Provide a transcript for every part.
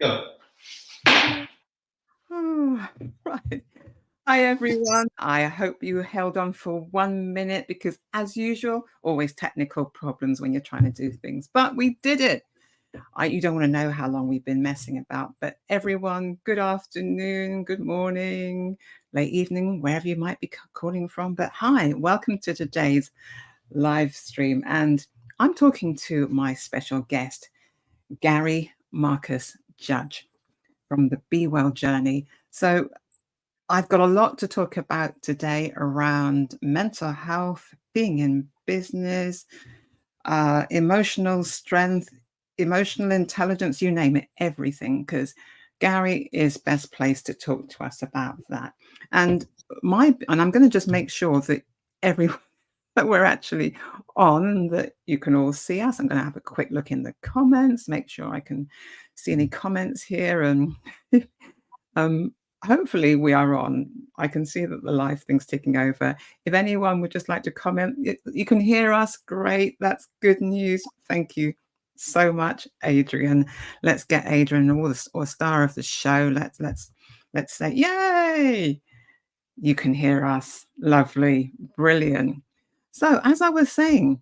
Go. Oh, right. Hi, everyone. I hope you held on for 1 minute because, as usual, always technical problems when you're trying to do things. But we did it. You don't want to know how long we've been messing about. But everyone, good afternoon, good morning, late evening, wherever you might be calling from. But hi, welcome to today's live stream. And I'm talking to my special guest, Gary Marcus Judge from the Be Well Journey. So I've got a lot to talk about today around mental health, being in business, emotional strength, emotional intelligence, you name it, everything, because Gary is best placed to talk to us about that. And I'm going to just make sure that everyone that we're actually on, that you can all see us. I'm going to have a quick look in the comments, make sure I can see any comments here, and um, hopefully we are on. I can see that the live thing's ticking over. If anyone would just like to comment, you can hear us. Great. That's good news. Thank you so much, Adrian. Let's get Adrian, or star of the show. Let's say, yay! You can hear us. Lovely. Brilliant. So as I was saying,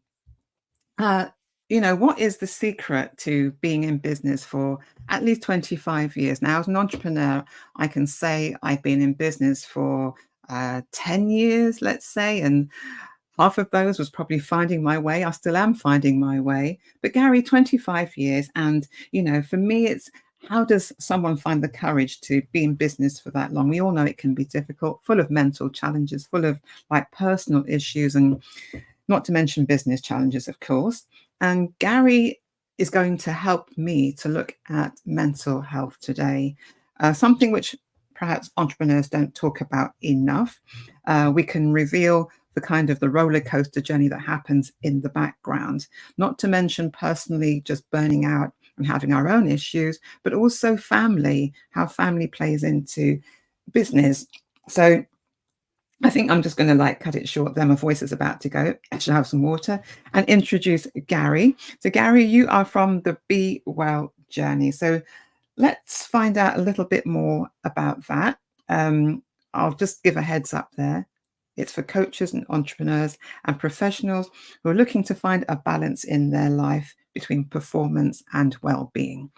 uh, what is the secret to being in business for at least 25 years? Now, as an entrepreneur, I can say I've been in business for 10 years, let's say, and half of those was probably finding my way. I still am finding my way. But Gary, 25 years. And, for me, it's how does someone find the courage to be in business for that long? We all know it can be difficult, full of mental challenges, full of like personal issues, and not to mention business challenges, of course. And Gary is going to help me to look at mental health today, something which perhaps entrepreneurs don't talk about enough. We can reveal the kind of the roller coaster journey that happens in the background, not to mention personally just burning out and having our own issues, but also family, how family plays into business. So I think I'm just going to cut it short there. My voice is about to go. I should have some water and introduce Gary. So Gary, you are from the Be Well Journey. So let's find out a little bit more about that. I'll just give a heads up there. It's for coaches and entrepreneurs and professionals who are looking to find a balance in their life between performance and well-being.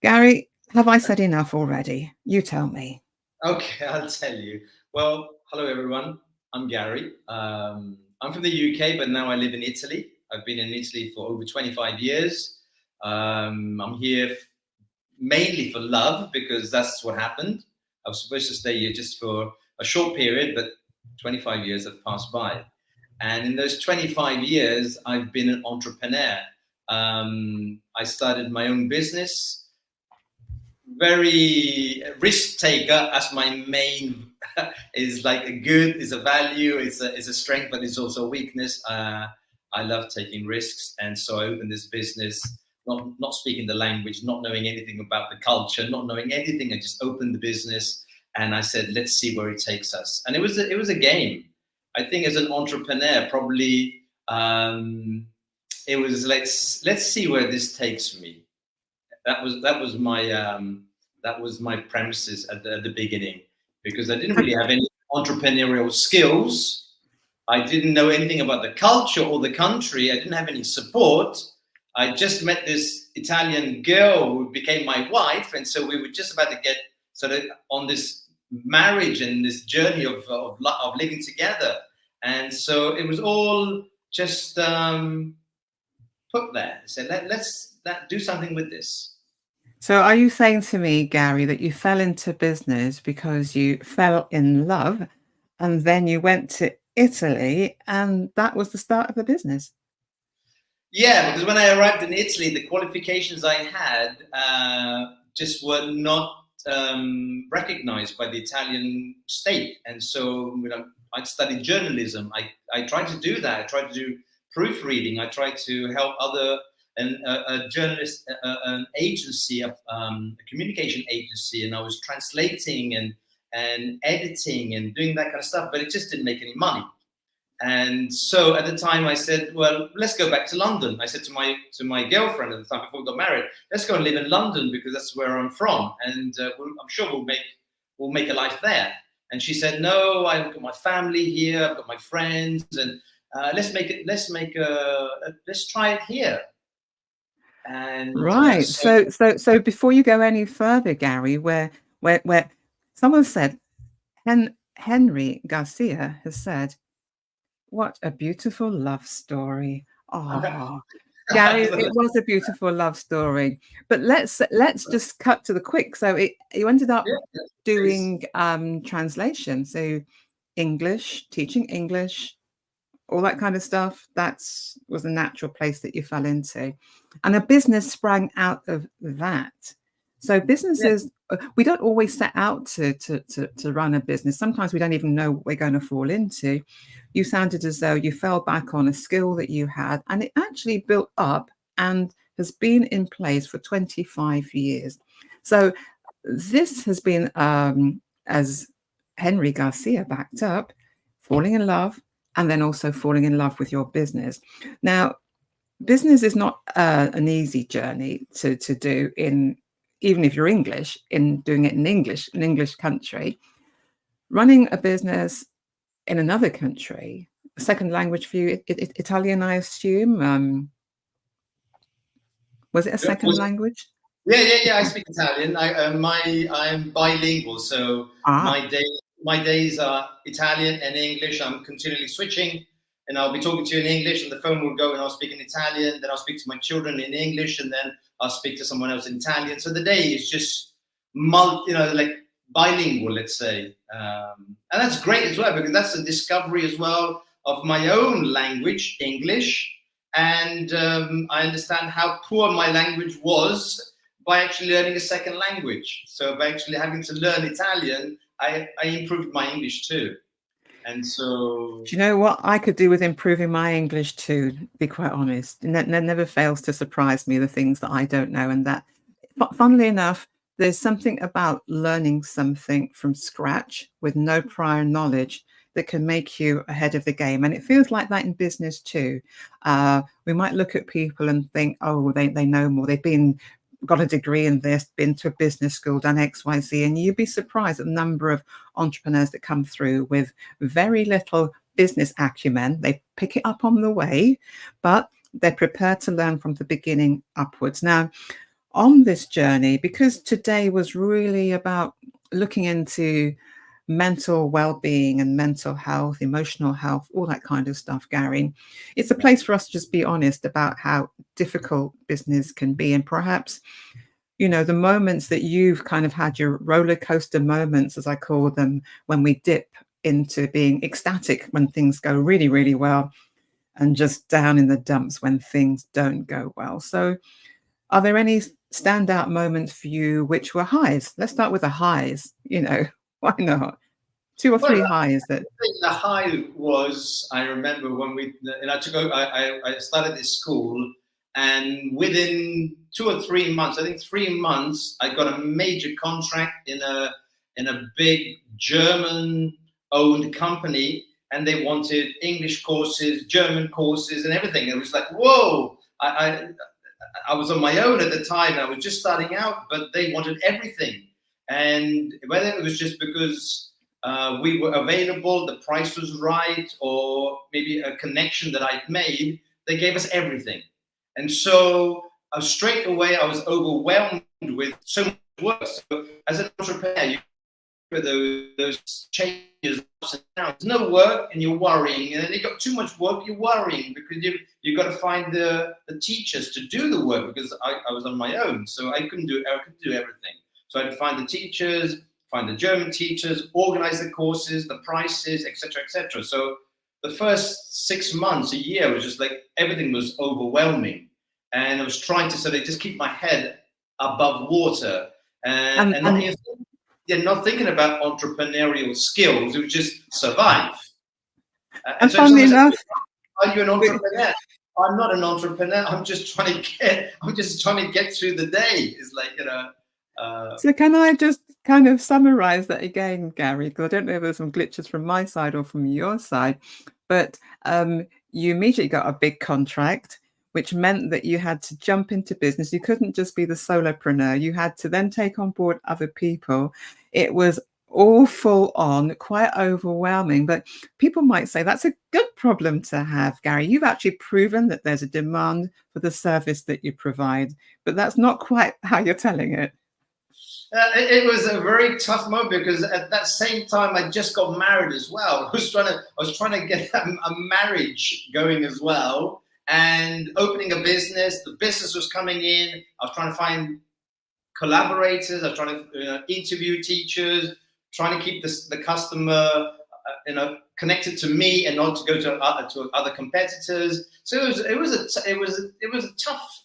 Gary, have I said enough already? You tell me. Okay, I'll tell you. Well, hello everyone. I'm Gary. I'm from the UK, but now I live in Italy. I've been in Italy for over 25 years. I'm here mainly for love because that's what happened. I was supposed to stay here just for a short period, but 25 years have passed by. And in those 25 years, I've been an entrepreneur. I started my own business, very risk taker as my main is like is a value, is a strength, but it's also a weakness. I love taking risks, and so I opened this business, not speaking the language, not knowing anything about the culture, not knowing anything. I just opened the business, and I said, let's see where it takes us. And it was a game. I think as an entrepreneur, probably it was let's see where this takes me. That was my premises at the beginning, because I didn't really have any entrepreneurial skills. I didn't know anything about the culture or the country. I didn't have any support. I just met this Italian girl who became my wife, and so we were just about to get sort of on this marriage and this journey of living together. And so it was all just put there. So let's do something with this. So are you saying to me, Gary, that you fell into business because you fell in love and then you went to Italy and that was the start of the business? Yeah, because when I arrived in Italy, the qualifications I had just were not recognized by the Italian state. And so I'd studied journalism. I tried to do that. I tried to do proofreading. I tried to help a journalist, an agency, a communication agency, and I was translating and editing and doing that kind of stuff, but it just didn't make any money. And so at the time I said, well, let's go back to London. I said to my girlfriend at the time before we got married, let's go and live in London because that's where I'm from, and I'm sure we'll make a life there. And she said, no, I've got my family here, I've got my friends, and let's try it here. And right. So before you go any further, Gary, where someone said, Henry Garcia has said, what a beautiful love story. Oh, Gary, it was a beautiful love story. But let's just cut to the quick. So you ended up doing translation. So English, teaching English, all that kind of stuff. That was a natural place that you fell into. And a business sprang out of that. So businesses, we don't always set out to run a business. Sometimes we don't even know what we're going to fall into. You sounded as though you fell back on a skill that you had, and it actually built up and has been in place for 25 years. So this has been, as Henry Garcia backed up, falling in love, and then also falling in love with your business. Now, business is not an easy journey to do, even if you're English, in doing it in English, an English country. Running a business in another country, second language for you, Italian, I assume. Was it a second language? Yeah. I speak Italian. I'm bilingual, so my days are Italian and English. I'm continually switching, and I'll be talking to you in English, and the phone will go, and I'll speak in Italian. Then I'll speak to my children in English, and then I'll speak to someone else in Italian. So the day is just like bilingual, let's say, and that's great as well, because that's a discovery as well of my own language, English. And I understand how poor my language was by actually learning a second language. So by actually having to learn Italian, I improved my English too. And so, do you know what I could do with improving my English too, to be quite honest? And that never fails to surprise me, the things that I don't know. And that, funnily enough, there's something about learning something from scratch with no prior knowledge that can make you ahead of the game. And it feels like that in business too. We might look at people and think, oh, they know more. They've got a degree in this, been to a business school, done X, Y, Z. And you'd be surprised at the number of entrepreneurs that come through with very little business acumen. They pick it up on the way, but they're prepared to learn from the beginning upwards. Now, on this journey, because today was really about looking into mental well-being and mental health, emotional health, all that kind of stuff, Gary, it's a place for us to just be honest about how difficult business can be. And perhaps, the moments that you've kind of had, your roller coaster moments, as I call them, when we dip into being ecstatic when things go really, really well, and just down in the dumps when things don't go well. So are there any standout moments for you which were highs? Let's start with the highs. Why not? 2 or 3 highs that. The high was, I remember when I started this school, and within 2 or 3 months, I think 3 months, I got a major contract in a big German-owned company, and they wanted English courses, German courses, and everything. It was like, whoa! I was on my own at the time. I was just starting out, but they wanted everything. And whether it was just because we were available, the price was right, or maybe a connection that I'd made, they gave us everything. And so straight away, I was overwhelmed with so much work. So as an entrepreneur, you those changes, there's no work and you're worrying, and then you got too much work, you're worrying, because you've got to find the teachers to do the work, because I was on my own, so I couldn't do everything. So I had to find the teachers, find the German teachers, organize the courses, the prices, etc., etc. So the first 6 months, a year, was just like everything was overwhelming, and I was trying to sort of just keep my head above water, and not thinking about entrepreneurial skills. It was just survive. And so funnily enough, are you an entrepreneur? I'm not an entrepreneur. I'm just trying to get through the day. It's like, so can I just kind of summarize that again, Gary? Because I don't know if there's some glitches from my side or from your side. but you immediately got a big contract, which meant that you had to jump into business. You couldn't just be the solopreneur. You had to then take on board other people. It was all full on, quite overwhelming. But people might say that's a good problem to have, Gary. You've actually proven that there's a demand for the service that you provide, but that's not quite how you're telling it. It was a very tough moment because at that same time I just got married as well. I was trying to get a marriage going as well, and opening a business. The business was coming in. I was trying to find collaborators. I was trying to interview teachers, trying to keep the customer connected to me and not to go to other competitors. So it was a tough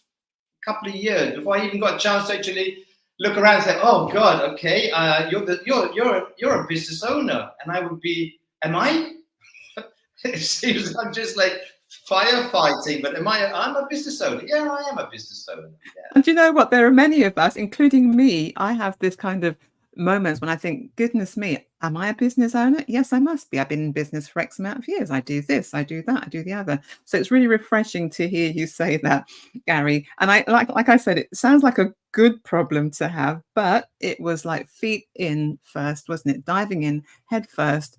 couple of years before I even got a chance to actually look around and say, "Oh God, okay, you're a business owner," and I would be, "Am I?" It seems I'm just like firefighting, but I'm a business owner. Yeah, I am a business owner. Yeah. And you know what? There are many of us, including me. I have this kind of moments when I think, goodness me, am I a business owner? Yes, I must be. I've been in business for X amount of years. I do this, I do that, I do the other. So it's really refreshing to hear you say that, Gary. And I like I said, it sounds like a good problem to have, but it was like feet in first, wasn't it? Diving in head first,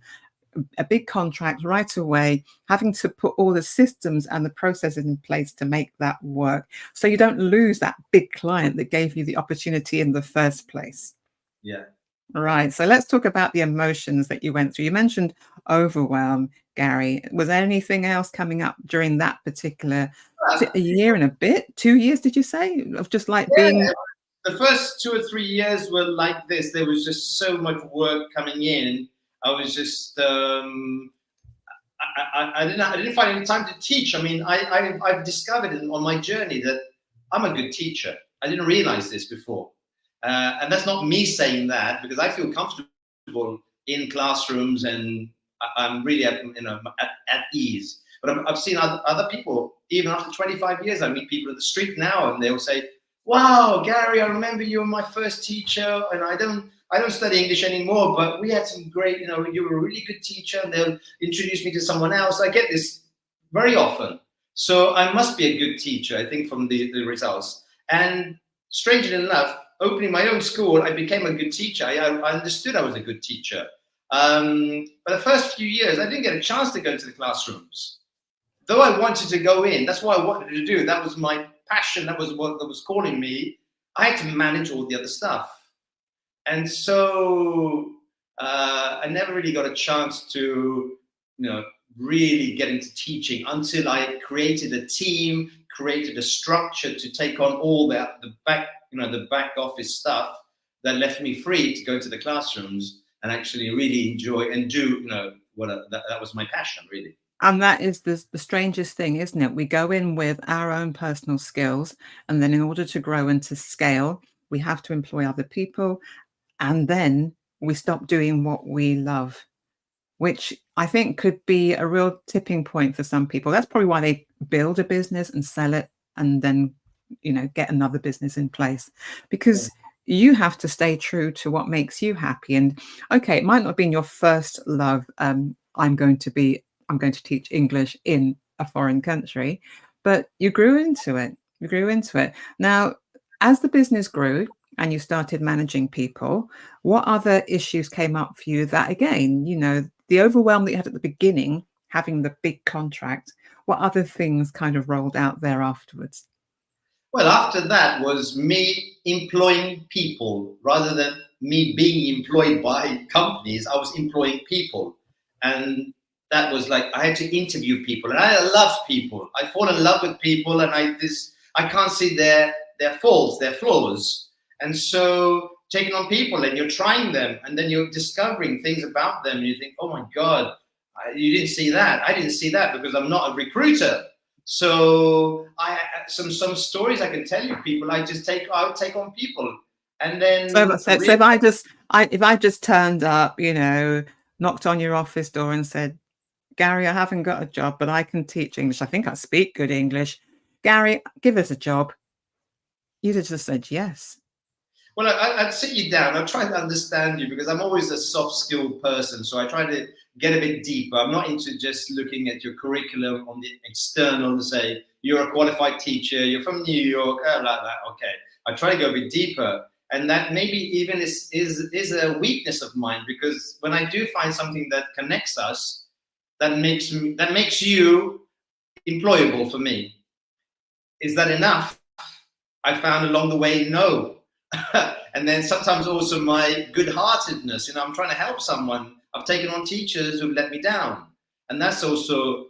a big contract right away, having to put all the systems and the processes in place to make that work. So you don't lose that big client that gave you the opportunity in the first place. Yeah. Right. So let's talk about the emotions that you went through. You mentioned overwhelm, Gary. Was there anything else coming up during that particular a year and a bit, 2 years, did you say? Of just like being. The first 2 or 3 years were like this. There was just so much work coming in. I was just I didn't find any time to teach. I mean, I've discovered on my journey that I'm a good teacher. I didn't realize this before. And that's not me saying that, because I feel comfortable in classrooms and I'm really at ease. But I've seen other people, even after 25 years, I meet people in the street now and they'll say, "Wow, Gary, I remember you were my first teacher, and I don't study English anymore, but we had some great, you were a really good teacher," and they'll introduce me to someone else. I get this very often. So I must be a good teacher, I think, from the results. And strangely enough, opening my own school, I became a good teacher. I understood I was a good teacher. But the first few years, I didn't get a chance to go into the classrooms. Though I wanted to go in, that's what I wanted to do. That was my passion. That was what was calling me. I had to manage all the other stuff. And so I never really got a chance to, really get into teaching until I created a team, created a structure to take on all the back office stuff that left me free to go to the classrooms and actually really enjoy and do, that was my passion, really. And that is the strangest thing, isn't it? We go in with our own personal skills, and then in order to grow and to scale, we have to employ other people, and then we stop doing what we love, which I think could be a real tipping point for some people. That's probably why they build a business and sell it and then, get another business in place, because you have to stay true to what makes you happy. And okay, it might not have been your first love. I'm going to teach English in a foreign country, but you grew into it. You grew into it. Now, as the business grew and you started managing people, what other issues came up for you that, again, the overwhelm that you had at the beginning, having the big contract, what other things kind of rolled out there afterwards? Well, after that was me employing people rather than me being employed by companies. I was employing people. And that was like, I had to interview people, and I love people. I fall in love with people, and I can't see their faults, their flaws. And so taking on people and you're trying them, and then you're discovering things about them, and you think, oh my God, you didn't see that. I didn't see that because I'm not a recruiter. So I some stories I can tell you, people. I would take on people, and then so if I just turned up, knocked on your office door and said, "Gary, I haven't got a job, but I can teach English. I think I speak good English. Gary, give us a job." You'd have just said yes. Well, I'd sit you down. I'd try to understand you, because I'm always a soft skilled person. So I try to get a bit deeper. I'm not into just looking at your curriculum on the external and say, you're a qualified teacher, you're from New York, like that. Okay. I try to go a bit deeper. And that maybe even is a weakness of mine, because when I do find something that connects us, that makes you employable for me. Is that enough? I found along the way, no. And then sometimes also my good-heartedness, I'm trying to help someone. I've taken on teachers who've let me down. And that's also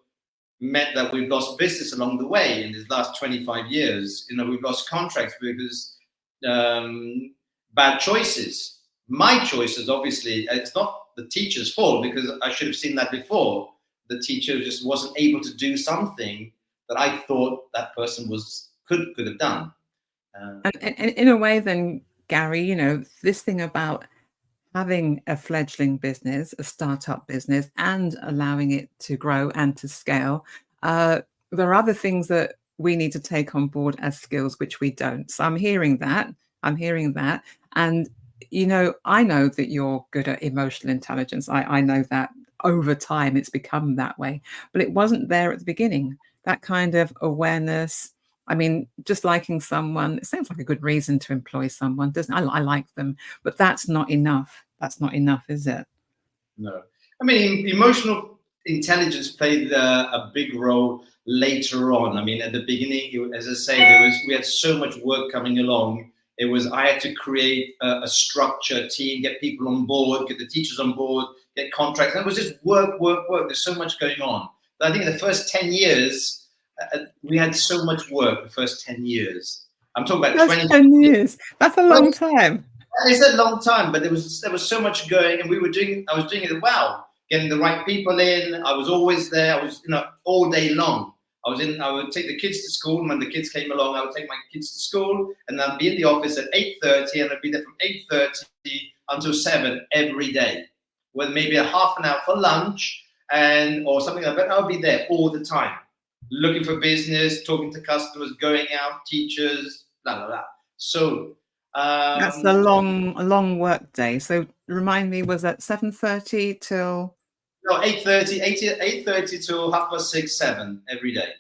meant that we've lost business along the way in these last 25 years. We've lost contracts because bad choices. My choices, obviously, it's not the teacher's fault, because I should have seen that before. The teacher just wasn't able to do something that I thought that person could have done. And in a way, then, Gary, this thing about having a fledgling business, a startup business, and allowing it to grow and to scale, there are other things that we need to take on board as skills which we don't. So I'm hearing that. And, I know that you're good at emotional intelligence. I know that over time it's become that way, but it wasn't there at the beginning. That kind of awareness. I mean, just liking someone, it sounds like a good reason to employ someone, doesn't it? I like them, but that's not enough. That's not enough, is it? No. I mean, emotional intelligence played a big role later on. I mean, at the beginning, as I say, we had so much work coming along. I had to create a structure, team, get people on board, get the teachers on board, get contracts. And it was just work. There's so much going on. But I think in the first 10 years, we had so much work. The first 10 years. I'm talking about 10 years. That's a long time. It's a long time, but there was so much going, and I was doing it well, getting the right people in. I was always there. I was, all day long. I would take the kids to school. When the kids came along, I would take my kids to school, and I'd be in the office at 8:30, and I'd be there from 8:30 until 7 every day, with maybe a half an hour for lunch or something like that. I would be there all the time, looking for business, talking to customers, going out, teachers, blah blah blah. So. That's a long work day. So remind me, was that 7:30 till? No, 8:30 till 6:30, 7 every day.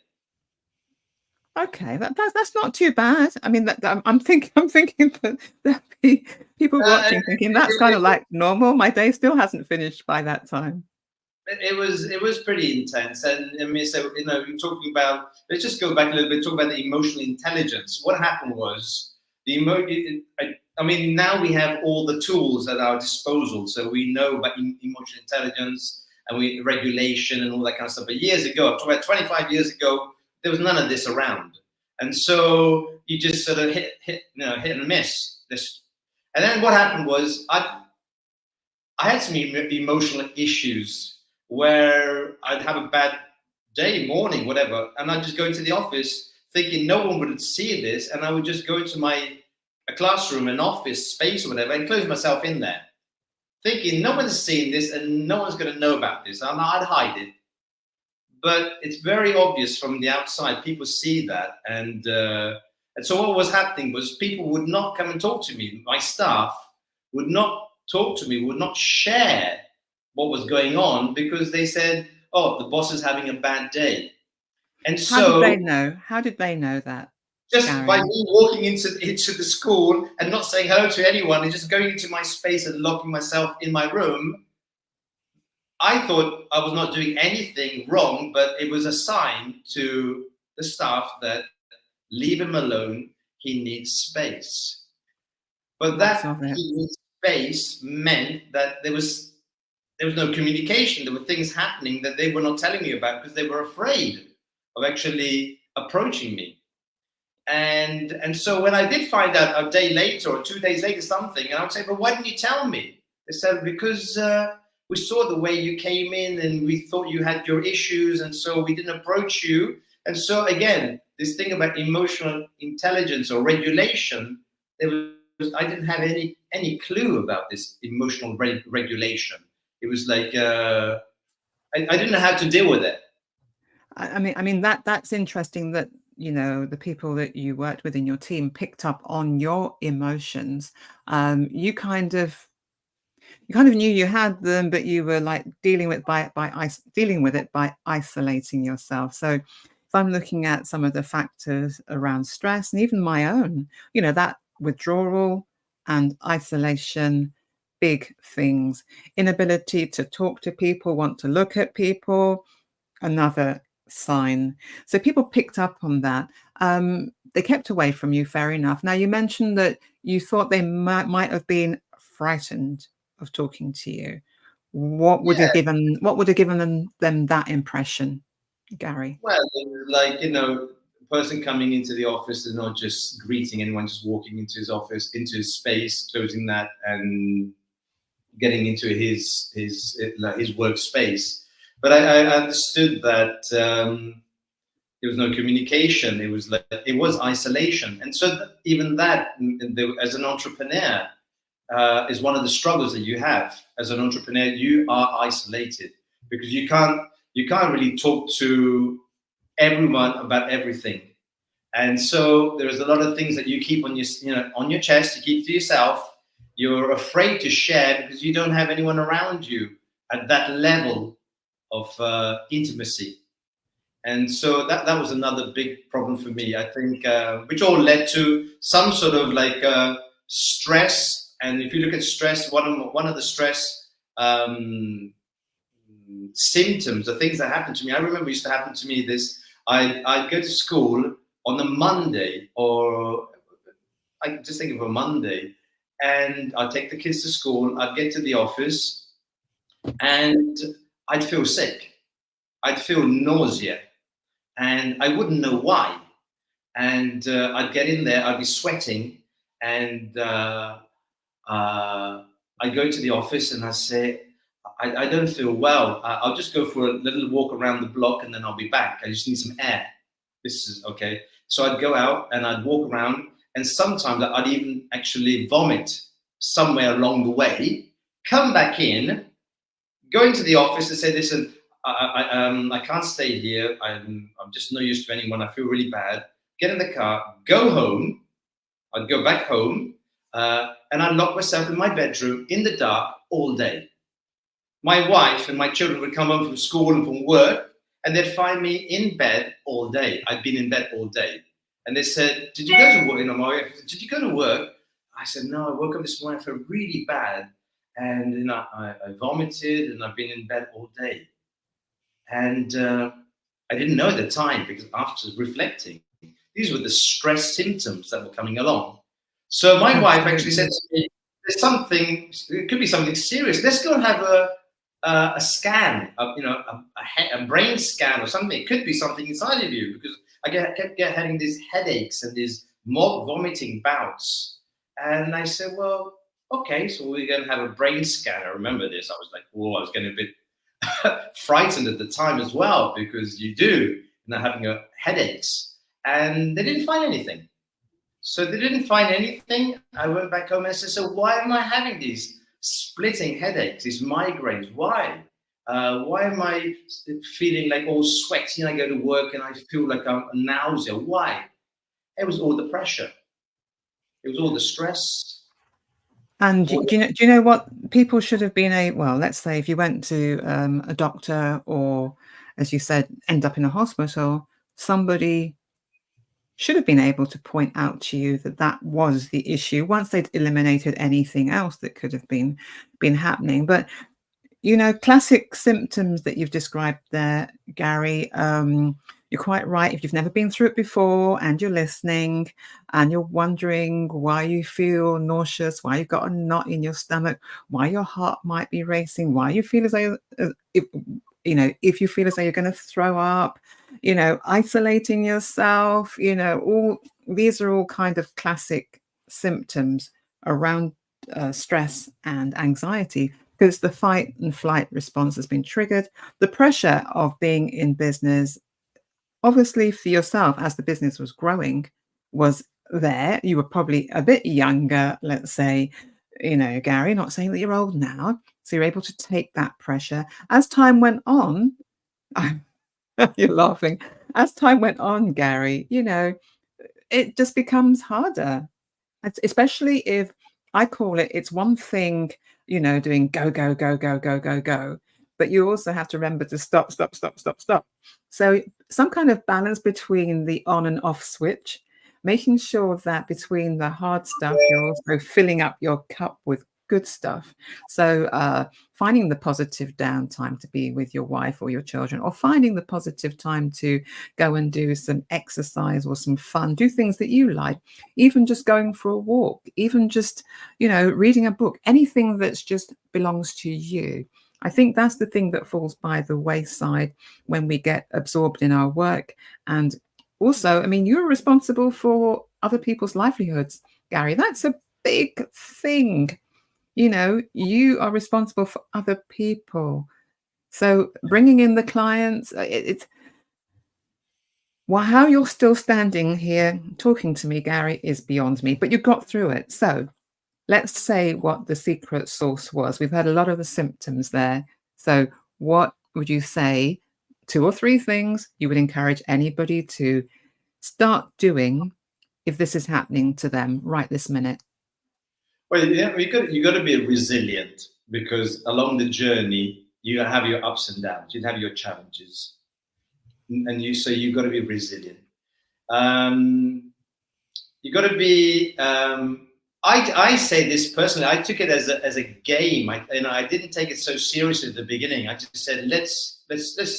Okay, that's not too bad. I mean, I'm thinking that people watching thinking that's kind of like normal. My day still hasn't finished by that time. It was pretty intense, and I mean, so you're talking about. Let's just go back a little bit. Talk about the emotional intelligence. What happened was I mean, now we have all the tools at our disposal, so we know about emotional intelligence and regulation and all that kind of stuff. But years ago, about 25 years ago, there was none of this around, and so you just sort of hit and miss this. And then what happened was I had some emotional issues where I'd have a bad day, morning, whatever, and I'd just go into the office thinking no one would see this, and I would just go into a classroom, an office space or whatever, and close myself in there, thinking no one's seen this and no one's going to know about this. And I'd hide it. But it's very obvious from the outside. People see that. And so what was happening was people would not come and talk to me. My staff would not talk to me, would not share what was going on, because they said, oh, the boss is having a bad day. And so how did they know that? Just Gary? By me walking into the school and not saying hello to anyone and just going into my space and locking myself in my room, I thought I was not doing anything wrong, but it was a sign to the staff that leave him alone, he needs space. But that he needs space meant that there was no communication. There were things happening that they were not telling me about because they were afraid of actually approaching me. And so when I did find out a day later or 2 days later something, and I would say, but why didn't you tell me? They said, because we saw the way you came in and we thought you had your issues, and so we didn't approach you. And so again, this thing about emotional intelligence or regulation, I didn't have any clue about this emotional regulation. It was like I didn't know how to deal with it. I mean that's interesting that the people that you worked with in your team picked up on your emotions. You kind of you kind of knew you had them, but you were like dealing with it by isolating yourself. So if I'm looking at some of the factors around stress and even my own, that withdrawal and isolation, big things, inability to talk to people, want to look at people, another sign. So people picked up on that. They kept away from you, fair enough. Now, you mentioned that you thought they might have been frightened of talking to you. What would have Yeah. given them that impression, Gary? Well, like, a person coming into the office is not just greeting anyone, just walking into his office, into his space, closing that, and getting into his workspace. But I understood that there was no communication. It was isolation, and so even that, as an entrepreneur, is one of the struggles that you have as an entrepreneur. You are isolated because you can't really talk to everyone about everything. And so there's a lot of things that you keep on your chest, you keep to yourself. You're afraid to share because you don't have anyone around you at that level of intimacy. And so that was another big problem for me, I think, which all led to some sort of like stress. And if you look at stress, one of the stress symptoms, the things that happened to me, I remember used to happen to me this. I'd go to school on a Monday, or I just think of a Monday, and I'd take the kids to school, I'd get to the office, and I'd feel sick. I'd feel nausea, and I wouldn't know why. And I'd get in there, I'd be sweating, and I go to the office and I say, I don't feel well. I'll just go for a little walk around the block and then I'll be back. I just need some air. This is okay. So I'd go out and I'd walk around, and sometimes I'd even actually vomit somewhere along the way, come back in, go into the office and say, listen, I can't stay here. I'm just no use to anyone. I feel really bad. Get in the car, go home. I'd go back home, and I'd lock myself in my bedroom in the dark all day. My wife and my children would come home from school and from work, and they'd find me in bed all day. I'd been in bed all day. And they said, did you go to work? My wife said, did you go to work? I said, no, I woke up this morning, I felt really bad. And I vomited and I've been in bed all day. And I didn't know at the time, because after reflecting, these were the stress symptoms that were coming along. So my wife actually said to me, there's something, it could be something serious. Let's go and have a scan, a brain scan or something. It could be something inside of you, because I kept having these headaches and these more vomiting bouts. And I said, well, okay, so we're going to have a brain scan. I remember this. I was like, whoa, I was getting a bit frightened at the time as well, because you do, having headaches. And they didn't find anything. So they didn't find anything. I went back home and I said, so why am I having these splitting headaches, these migraines? Why? Why am I feeling like all sweaty and I go to work and I feel like I'm nausea? Why? It was all the pressure. It was all the stress. And do you know what people should have been well, let's say if you went to a doctor, or, as you said, end up in a hospital, somebody should have been able to point out to you that that was the issue once they'd eliminated anything else that could have been happening. But classic symptoms that you've described there, Gary. You're quite right. If you've never been through it before and you're listening and you're wondering why you feel nauseous, why you've got a knot in your stomach, why your heart might be racing, why you feel as though, if you feel as though you're going to throw up, isolating yourself, all these are all kind of classic symptoms around stress and anxiety, because the fight and flight response has been triggered. The pressure of being in business, obviously for yourself, as the business was growing, was there. You were probably a bit younger, let's say, Gary, not saying that you're old now. So you're able to take that pressure. As time went on, you're laughing. As time went on, Gary, it just becomes harder, especially if I call it, it's one thing, doing go, go, go, go, go, go, go, but you also have to remember to stop, stop, stop, stop, stop. So some kind of balance between the on and off switch, making sure that between the hard stuff, you're also filling up your cup with good stuff. So finding the positive downtime to be with your wife or your children, or finding the positive time to go and do some exercise or some fun, do things that you like, even just going for a walk, even just, reading a book, anything that's just belongs to you. I think that's the thing that falls by the wayside when we get absorbed in our work. And also, I mean, you're responsible for other people's livelihoods, Gary. That's a big thing. You are responsible for other people. So bringing in the clients, it's well, how you're still standing here talking to me, Gary, is beyond me, but you got through it. So let's say what the secret sauce was. We've had a lot of the symptoms there. So what would you say, 2 or 3 things you would encourage anybody to start doing if this is happening to them right this minute? Well, yeah, you got to be resilient, because along the journey you have your ups and downs, you have your challenges, and you got to be resilient. You got to be. I say this personally. I took it as a game. I didn't take it so seriously at the beginning. I just said, let's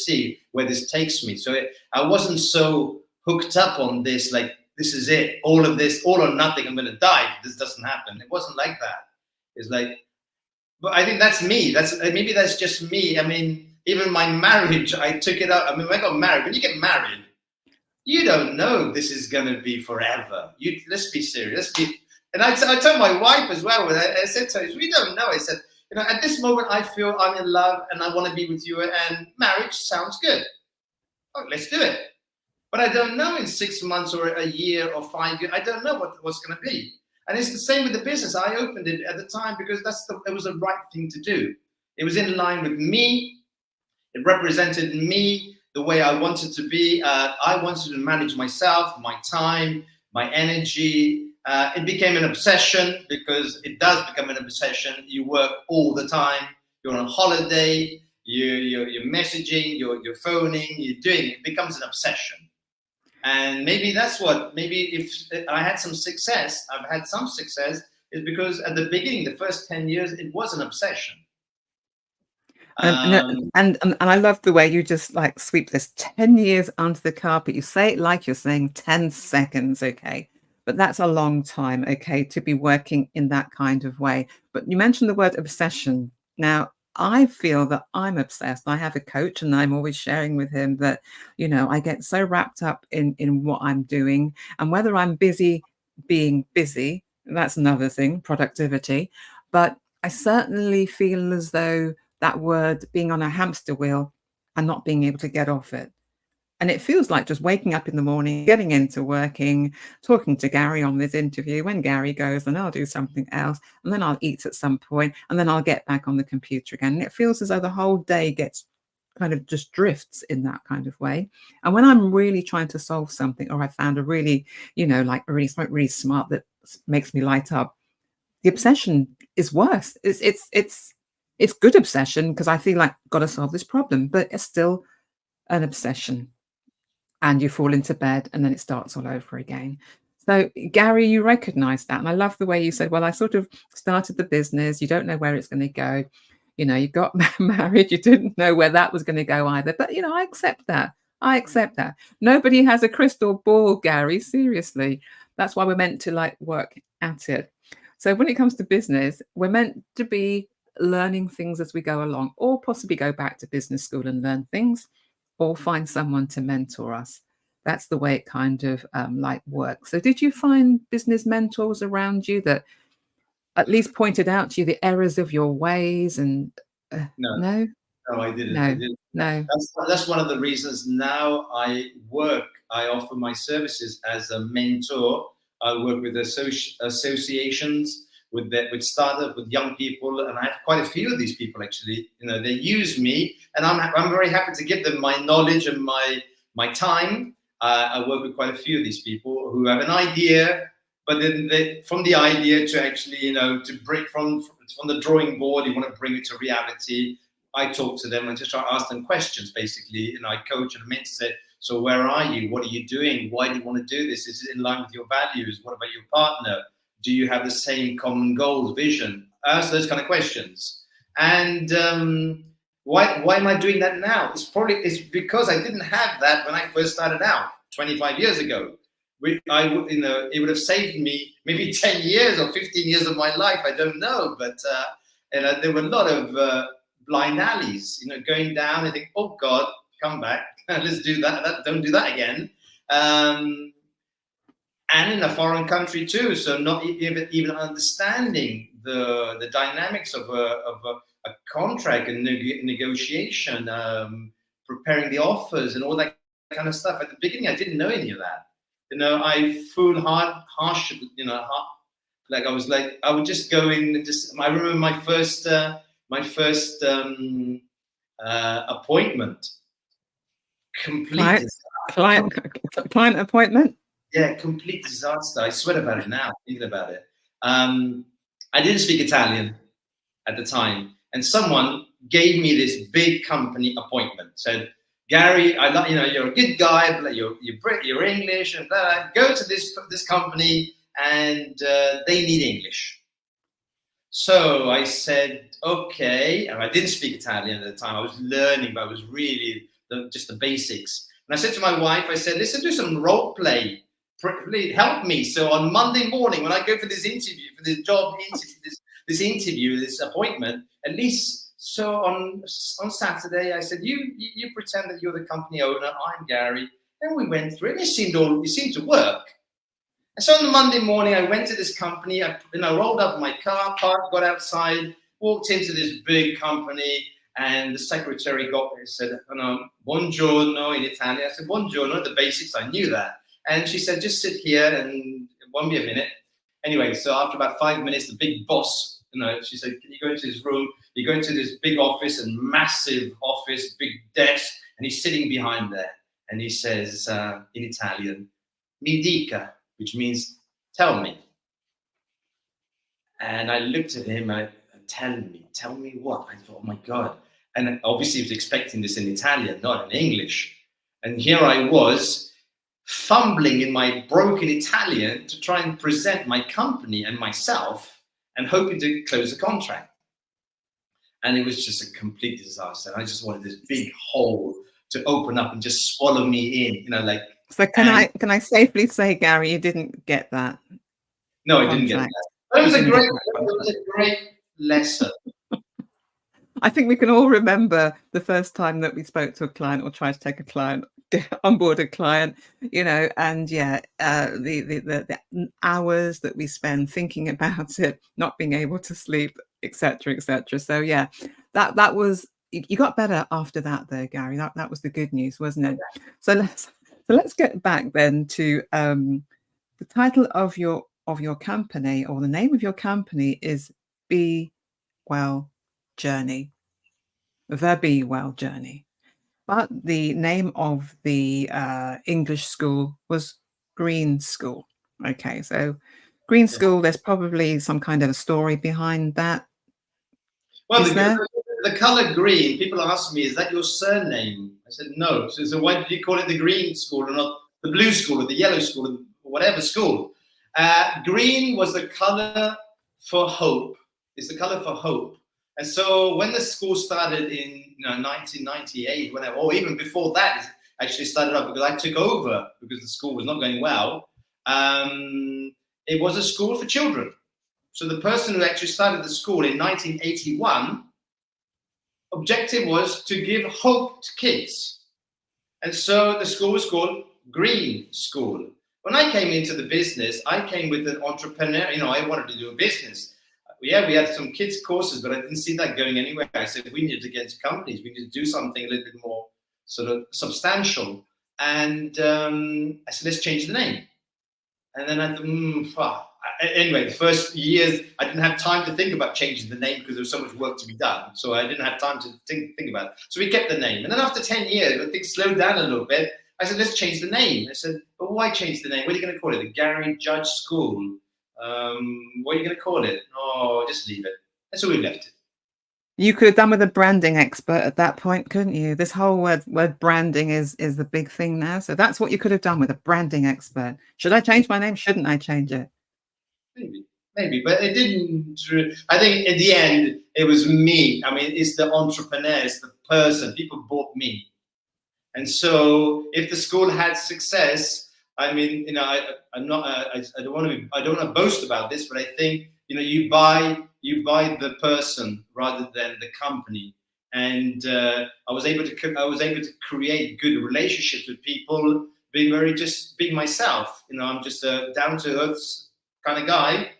see where this takes me. So I wasn't so hooked up on this, like, this is it, all of this, all or nothing, I'm going to die if this doesn't happen. It wasn't like that. It's like, but I think that's me. Maybe that's just me. I mean, even my marriage, I took it out. I mean, when I got married, when you get married, you don't know this is going to be forever. Let's be serious. And I told my wife as well, when I said to her, we don't know. I said, at this moment, I feel I'm in love and I want to be with you, and marriage sounds good. Oh, let's do it. But I don't know in 6 months or a year or 5 years. I don't know what's going to be. And it's the same with the business. I opened it at the time because it was the right thing to do. It was in line with me. It represented me the way I wanted to be. I wanted to manage myself, my time, my energy. It became an obsession, because it does become an obsession. You work all the time. You're on holiday. You're messaging. You're phoning. You're doing it. It becomes an obsession. And maybe if I had some success, I've had some success, is because at the beginning, the first 10 years, it was an obsession. And I love the way you just like sweep this 10 years under the carpet. You say it like you're saying 10 seconds, okay? But that's a long time, okay, to be working in that kind of way. But you mentioned the word obsession. Now, I feel that I'm obsessed. I have a coach, and I'm always sharing with him that, I get so wrapped up in what I'm doing, and whether I'm busy being busy, that's another thing, productivity. But I certainly feel as though that word being on a hamster wheel and not being able to get off it. And it feels like just waking up in the morning, getting into working, talking to Gary on this interview. When Gary goes, then I'll do something else. And then I'll eat at some point, and then I'll get back on the computer again. And it feels as though the whole day gets kind of just drifts in that kind of way. And when I'm really trying to solve something, or I found a really, like something really smart that makes me light up, the obsession is worse. It's good obsession, because I feel like got to solve this problem, but it's still an obsession. And you fall into bed, and then it starts all over again. So, Gary, you recognize that. And I love the way you said, well, I sort of started the business. You don't know where it's going to go. You got married. You didn't know where that was going to go either. But, I accept that. I accept that. Nobody has a crystal ball, Gary. Seriously. That's why we're meant to work at it. So when it comes to business, we're meant to be learning things as we go along, or possibly go back to business school and learn things, or find someone to mentor us. That's the way it kind of works. So did you find business mentors around you that at least pointed out to you the errors of your ways? And no, I didn't. No. That's one of the reasons now I offer my services as a mentor. I work with associations, with startup, with young people, and I have quite a few of these people actually. They use me, and I'm very happy to give them my knowledge and my time. I work with quite a few of these people who have an idea, But then from the idea to actually, to break from the drawing board, you want to bring it to reality. I talk to them and just try to ask them questions, basically. I coach and mentor, say, so where are you? What are you doing? Why do you want to do this? Is it in line with your values? What about your partner? Do you have the same common goals, vision? Ask those kind of questions. And why am I doing that now? It's because I didn't have that when I first started out 25 years ago. It would have saved me maybe 10 years or 15 years of my life. I don't know, but there were a lot of blind alleys, going down and think, oh God, come back, let's do that. Don't do that again. And in a foreign country too, so not even understanding the dynamics of a contract and negotiation, preparing the offers and all that kind of stuff. At the beginning, I didn't know any of that. I fooled harsh, like I would just go in and I remember my first appointment. Complete client appointment. Yeah, complete disaster. I sweat about it now, thinking about it. I didn't speak Italian at the time, and someone gave me this big company appointment. Said, Gary, I love you're a good guy, but you're English, and blah, go to this company, and they need English. So I said, okay, and I didn't speak Italian at the time. I was learning, but I was really just the basics. And I said to my wife, I said, listen, do some role play. Please help me. So on Monday morning, when I go for this interview, for this job interview, this appointment, at least. So on Saturday, I said, you pretend that you're the company owner. I'm Gary. And we went through it. It seemed to work. And so on the Monday morning, I went to this company. I rolled up my car, parked, got outside, walked into this big company, and the secretary said, buongiorno in Italian. I said, buongiorno, the basics, I knew that. And she said, just sit here and it won't be a minute. Anyway, so after about 5 minutes, the big boss, she said, can you go into his room? You go into this big office and massive office, big desk, and he's sitting behind there. And he says in Italian, mi dica, which means tell me. And I looked at him, tell me what? I thought, oh my God. And obviously he was expecting this in Italian, not in English. And here I was, fumbling in my broken Italian to try and present my company and myself and hoping to close a contract. And it was just a complete disaster. I just wanted this big hole to open up and just swallow me in, So can I safely say, Gary, you didn't get that? No, I didn't get that. It was a great lesson. I think we can all remember the first time that we spoke to a client or tried to take a client onboard a client, and the hours that we spend thinking about it, not being able to sleep, etc., etc. So yeah, that was, you got better after that, though, Gary. That was the good news, wasn't it? So let's get back then to the title of your company, or the name of your company is Be Well Journey. The Be Well Journey. But the name of the English school was Green School. Okay, so Green School, there's probably some kind of a story behind that. Well, the color green, people ask me, is that your surname? I said, no. So why did you call it the Green School and not the Blue School or the Yellow School or whatever school? Green was the color for hope. It's the color for hope. And so when the school started in 1998, or even before that, it actually started up because I took over because the school was not going well. It was a school for children. So the person who actually started the school in 1981, objective was to give hope to kids. And so the school was called Green School. When I came into the business, I came with an entrepreneur. I wanted to do a business. Yeah, we had some kids courses, but I didn't see that going anywhere. I said, we need to get into companies. We need to do something a little bit more sort of substantial. And I said, let's change the name. And then I thought, anyway, the first years, I didn't have time to think about changing the name because there was so much work to be done. So I didn't have time to think about it. So we kept the name. And then after 10 years, when things slowed down a little bit, I said, let's change the name. I said, but why change the name? What are you going to call it? The Gary Judge School. What are you going to call it? Oh, just leave it. And so we left it. You could have done with a branding expert at that point, couldn't you? This whole word branding is the big thing now. So that's what you could have done with a branding expert. Should I change my name? Shouldn't I change it? Maybe, but it didn't. I think in the end, it was me. I mean, it's the entrepreneur, it's the person. People bought me. And so if the school had success, I mean, you know, I'm not, I don't want to boast about this, but I think, you know, you buy the person rather than the company. And I was able to create good relationships with people, being myself. You know, I'm just a down to earth kind of guy.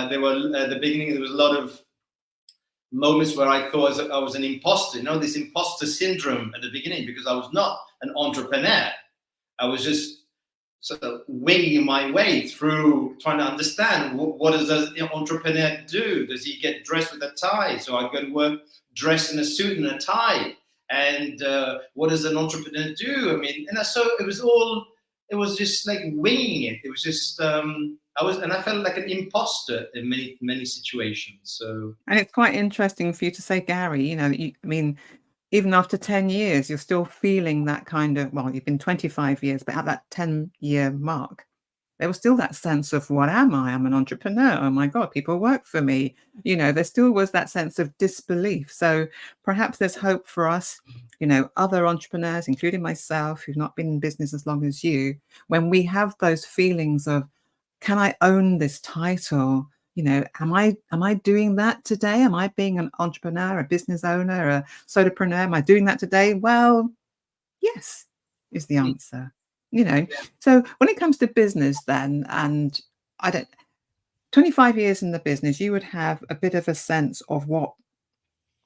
There were at the beginning, there was a lot of moments where I thought I was an imposter, you know, this imposter syndrome at the beginning, because I was not an entrepreneur. I was just sort of winging my way through trying to understand what does an entrepreneur do? Does he get dressed with a tie? So I go to work dressed in a suit and a tie. And what does an entrepreneur do? I mean, and so it was just like winging it. It was just, I felt like an imposter in many situations. So, and it's quite interesting for you to say, Gary, you know, I mean, even after 10 years, you're still feeling that kind of, well, you've been 25 years, but at that 10-year mark, there was still that sense of, what am I? I'm an entrepreneur. Oh my God, people work for me. You know, there still was that sense of disbelief. So perhaps there's hope for us, you know, other entrepreneurs, including myself, who've not been in business as long as you, when we have those feelings of, can I own this title? You know, am I doing that today? Am I being an entrepreneur, a business owner, a solopreneur? Am I doing that today? Well, yes, is the answer. You know, so when it comes to business then, and 25 years in the business, you would have a bit of a sense of what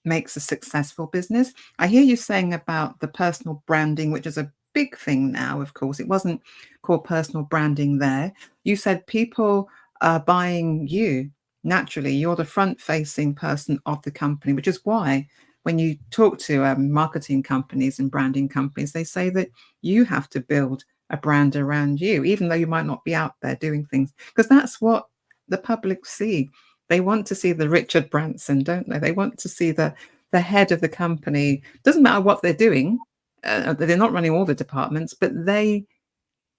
makes a successful business. I hear you saying about the personal branding, which is a big thing now, of course. It wasn't called personal branding there. You said people are buying you. Naturally, you're the front-facing person of the company, which is why when you talk to marketing companies and branding companies, they say that you have to build a brand around you, even though you might not be out there doing things, because that's what the public see. They want to see the Richard Branson, don't they? They want to see the head of the company. Doesn't matter what they're doing. They're not running all the departments, but their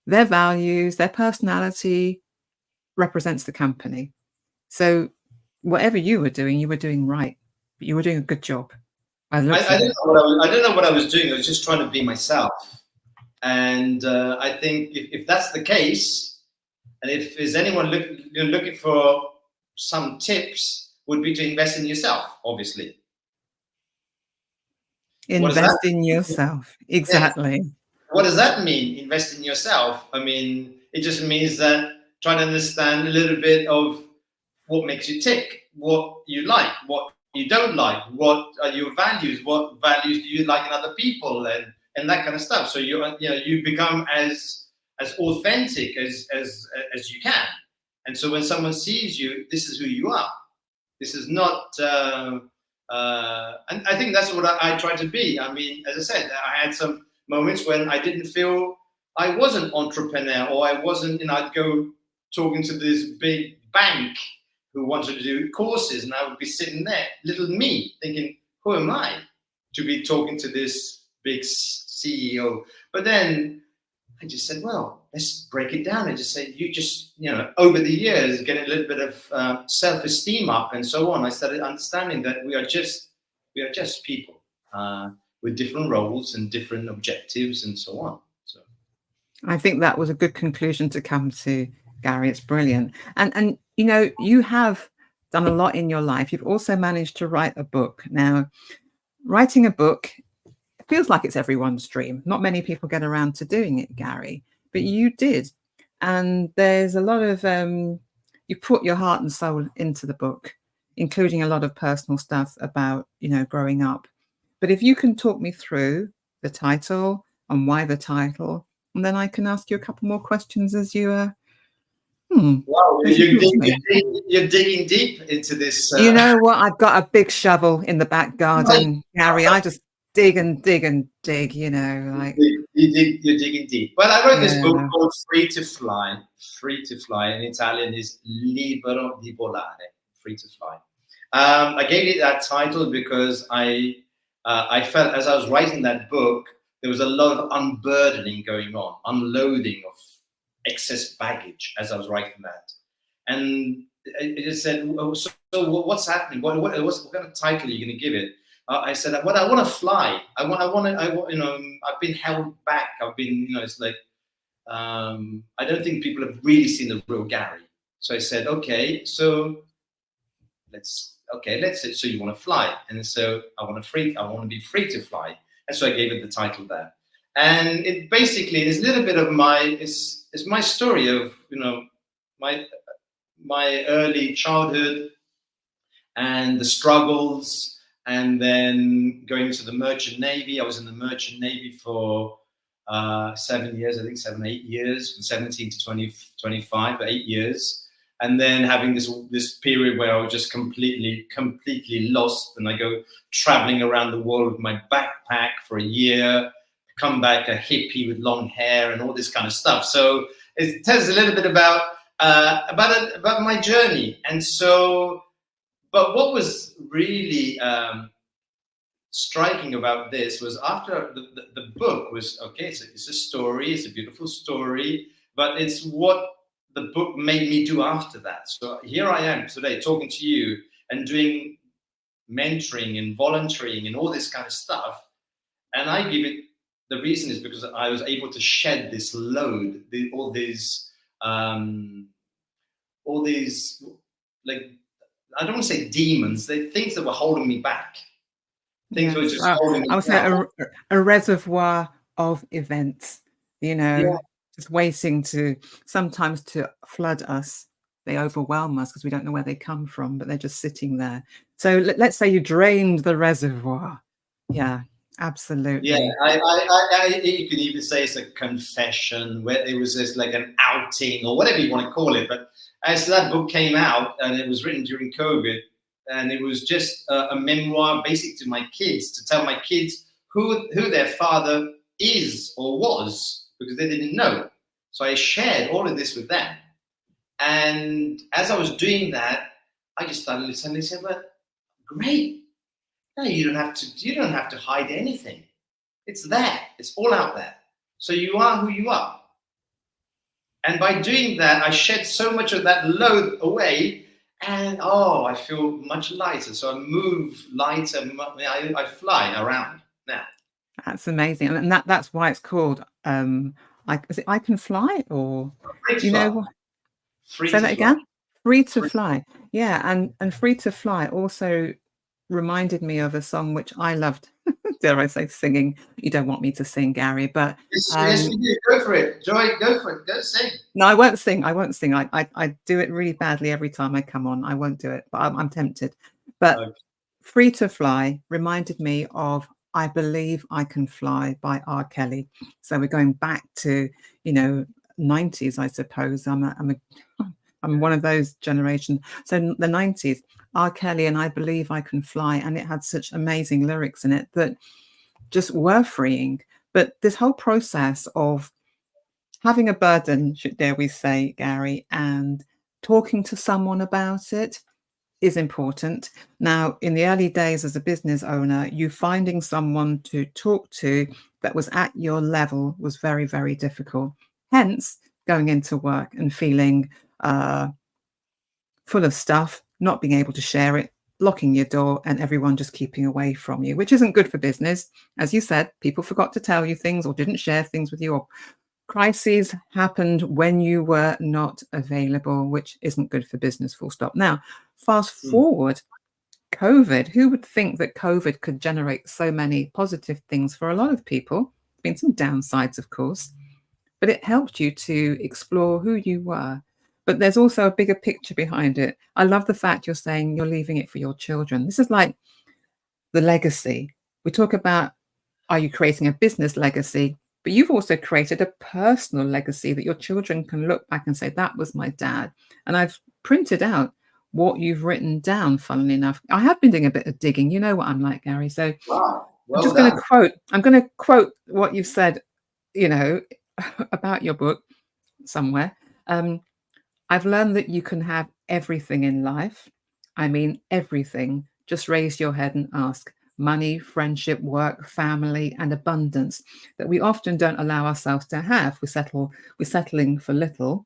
values, their personality represents the company. So whatever you were doing right. You were doing a good job. I don't know what I was doing. I was just trying to be myself. And I think if that's the case, and if there's anyone looking for some tips, would be to invest in yourself, obviously. Invest in yourself. Exactly. Yeah. What does that mean, invest in yourself? I mean, it just means that trying to understand a little bit of what makes you tick, what you like, what you don't like, what are your values, what values do you like in other people, and that kind of stuff. So you become as authentic as you can. And so when someone sees you, this is who you are. This is not, and I think that's what I try to be. I mean, as I said, I had some moments when I didn't feel I was an entrepreneur, or I wasn't, you know, I'd go talking to this big bank who wanted to do courses, and I would be sitting there, little me, thinking, who am I to be talking to this big CEO? But then I just said, well, let's break it down and just say, over the years, getting a little bit of self-esteem up and so on, I started understanding that we are just people with different roles and different objectives and so on. So I think that was a good conclusion to come to, Gary. It's brilliant. And you know, you have done a lot in your life. You've also managed to write a book. Now, writing a book, it feels like it's everyone's dream. Not many people get around to doing it, Gary, but you did. And there's a lot of, you put your heart and soul into the book, including a lot of personal stuff about, you know, growing up. But if you can talk me through the title and why the title, and then I can ask you a couple more questions as you wow, you're digging deep into this. You know what? I've got a big shovel in the back garden, Gary. I just dig and dig and dig, you know, like, You're digging deep. Well, I wrote this book yeah, called Free to Fly. Free to Fly in Italian is Libero di volare. Free to Fly. I gave it that title because I felt as I was writing that book, there was a lot of unburdening going on, unloading of excess baggage as I was writing that. And it just said, oh, so what's happening? What kind of title are you going to give it? I said, well, I want to fly. I want, you know, I've been held back. I've been, you know, it's like, I don't think people have really seen the real Gary. So I said, okay, so let's say, so you want to fly. And so I want to be free to fly. And so I gave it the title there. And it basically is a little bit of it's my story of, you know, my early childhood and the struggles, and then going to the Merchant Navy. I was in the Merchant Navy for 7 years, I think 7, 8 years, from 17 to 20, 25, 8 years. And then having this period where I was just completely lost, and I go traveling around the world with my backpack for a year, come back a hippie with long hair and all this kind of stuff. So it tells a little bit about my journey. And so, but what was really striking about this was after the book was, okay, it's a story, it's a beautiful story, but it's what the book made me do after that. So here I am today talking to you and doing mentoring and volunteering and all this kind of stuff. And I give it, the reason is because I was able to shed this load, all these, like, I don't want to say demons, they're things that were holding me back. Things were just holding me I would say down. a reservoir of events, you know, Yeah. just waiting sometimes to flood us. They overwhelm us because we don't know where they come from, but they're just sitting there. So let's say you drained the reservoir. Yeah, absolutely. Yeah, you can even say it's a confession, where it was just like an outing or whatever you want to call it. But as that book came out, and it was written during COVID, and it was just a memoir, basically to my kids, to tell my kids who their father is or was, because they didn't know. So I shared all of this with them. And as I was doing that, I just started listening. They said, "Well, great. No, you don't have to hide anything. It's there. It's all out there. So you are who you are." And by doing that, I shed so much of that load away, and I feel much lighter. So I move lighter. I fly around now. That's amazing, and that's why it's called. Is it I Can Fly, or Free do to you know fly. what? Free Say to that fly. again. Free to Free. Fly. Yeah, and Free to Fly also reminded me of a song which I loved. Dare I say singing? You don't want me to sing, Gary, but Yes, you do. Go for it. Joy, go for it. Go sing. no, I won't sing. I won't sing. I do it really badly every time I come on. I won't do it, but I'm tempted. But Okay. Free to Fly reminded me of I Believe I Can Fly by R. Kelly. So we're going back to, 90s, I suppose. I'm one of those generations. So the 90s, R. Kelly and I Believe I Can Fly, and it had such amazing lyrics in it that just were freeing. But this whole process of having a burden, dare we say, Gary, and talking to someone about it is important. Now, in the early days as a business owner, you finding someone to talk to that was at your level was very, very difficult. Hence, going into work and feeling full of stuff, not being able to share it, locking your door, and everyone just keeping away from you, which isn't good for business. As you said, people forgot to tell you things or didn't share things with you, or crises happened when you were not available, which isn't good for business, full stop. Now, fast forward, COVID. Who would think that COVID could generate so many positive things for a lot of people? Been some downsides, of course, but it helped you to explore who you were. But there's also a bigger picture behind it. I love the fact you're saying you're leaving it for your children. This is like the legacy. We talk about, are you creating a business legacy? But you've also created a personal legacy that your children can look back and say, that was my dad. And I've printed out what you've written down, funnily enough. I have been doing a bit of digging. You know what I'm like, Gary. So Wow. I'm Well just going to done. quote. I'm going to quote what you've said, you know, about your book somewhere. Um, I've learned that you can have everything in life. I mean, everything. Just raise your head and ask. Money, friendship, work, family, and abundance that we often don't allow ourselves to have. We're settling for little.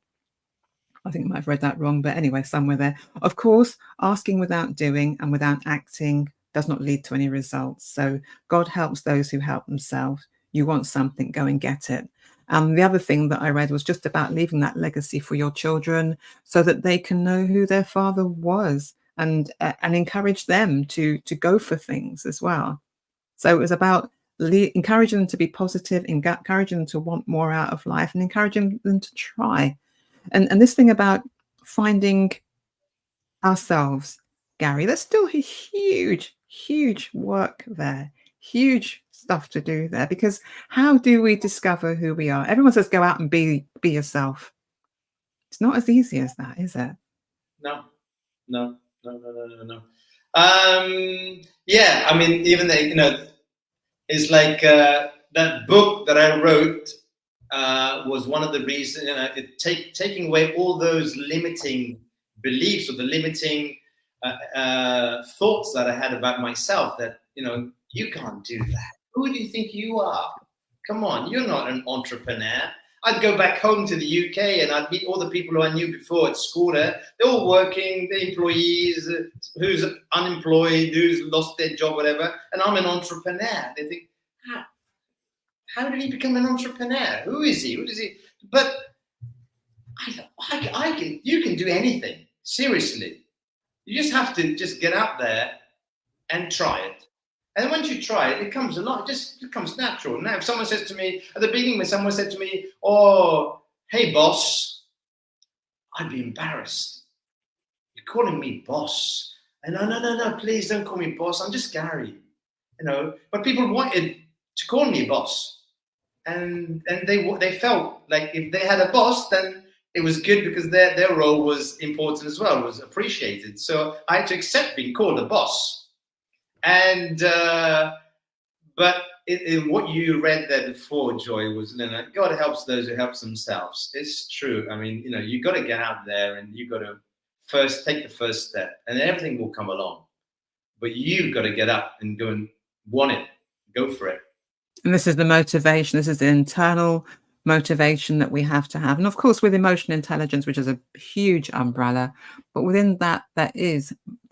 I think I might have read that wrong, but anyway, somewhere there. Of course, asking without doing and without acting does not lead to any results. So God helps those who help themselves. You want something, go and get it. The other thing that I read was just about leaving that legacy for your children so that they can know who their father was and encourage them to go for things as well. So it was about encouraging them to be positive, encouraging them to want more out of life, and encouraging them to try. And this thing about finding ourselves, Gary, there's still a huge, huge work there, huge stuff to do there. Because how do we discover who we are? Everyone says go out and be yourself. It's not as easy as that, is it? No, no, no, no, no, no, no. Yeah, I mean, even though, it's like that book that I wrote was one of the reasons, taking away all those limiting beliefs or the limiting thoughts that I had about myself that, you can't do that. Who do you think you are? Come on, you're not an entrepreneur. I'd go back home to the UK and I'd meet all the people who I knew before at school there. They're all working, the employees, who's unemployed, who's lost their job, whatever. And I'm an entrepreneur. They think, how did he become an entrepreneur? Who is he? Who does he? But you can do anything. Seriously. You just have to just get out there and try it. And once you try it, it comes a lot. It just becomes natural. Now, if someone says to me, at the beginning, when someone said to me, "Oh, hey, boss," I'd be embarrassed. You're calling me boss. And no, please don't call me boss. I'm just Gary. But people wanted to call me boss. And they felt like if they had a boss, then it was good because their role was important as well, was appreciated. So I had to accept being called a boss. And but in what you read there before, Joy, was God helps those who help themselves. It's true. I mean, you got to get out there and you got to first take the first step, and then everything will come along. But you've got to get up and go and want it, go for it. And this is the motivation. This is the internal motivation that we have to have. And of course, with emotional intelligence, which is a huge umbrella, but within that,